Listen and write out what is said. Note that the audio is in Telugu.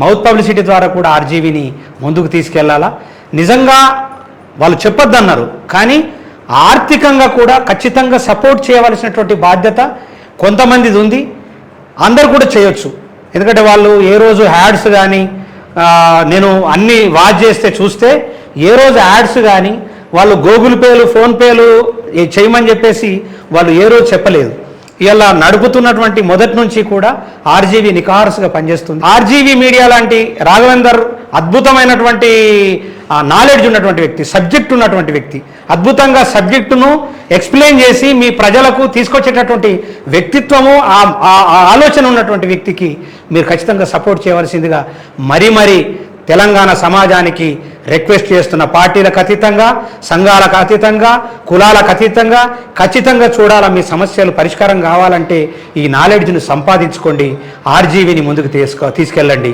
మౌత్ పబ్లిసిటీ ద్వారా కూడా ఆర్జీవీని ముందుకు తీసుకెళ్లాలా. నిజంగా వాళ్ళు చెప్పొద్దన్నారు, కానీ ఆర్థికంగా కూడా ఖచ్చితంగా సపోర్ట్ చేయవలసినటువంటి బాధ్యత కొంతమందిది ఉంది. అందరు కూడా చేయొచ్చు, ఎందుకంటే వాళ్ళు ఏ రోజు యాడ్స్ కానీ నేను అన్నీ వాచ్ చేస్తే చూస్తే ఏ రోజు యాడ్స్ కానీ వాళ్ళు గూగుల్ పేలు ఫోన్పేలు చేయమని చెప్పేసి వాళ్ళు ఏ రోజు చెప్పలేదు. ఇలా నడుపుతున్నటువంటి మొదటి నుంచి కూడా ఆర్జీవీ నికార్సుగా పనిచేస్తుంది. ఆర్జీవీ మీడియా లాంటి రాఘవేందర్ అద్భుతమైనటువంటి నాలెడ్జ్ ఉన్నటువంటి వ్యక్తి, సబ్జెక్ట్ ఉన్నటువంటి వ్యక్తి, అద్భుతంగా సబ్జెక్టును ఎక్స్ప్లెయిన్ చేసి మీ ప్రజలకు తీసుకొచ్చేటటువంటి వ్యక్తిత్వము ఆలోచన ఉన్నటువంటి వ్యక్తికి మీరు ఖచ్చితంగా సపోర్ట్ చేయవలసిందిగా మరీ తెలంగాణ సమాజానికి రిక్వెస్ట్ చేస్తున్న. పార్టీలకు అతీతంగా, సంఘాలకు అతీతంగా, కులాలకు అతీతంగా ఖచ్చితంగా చూడాలా. మీ సమస్యలు పరిష్కారం కావాలంటే ఈ నాలెడ్జ్ను సంపాదించుకోండి, ఆర్జీవీని ముందుకు తీసుకెళ్ళండి.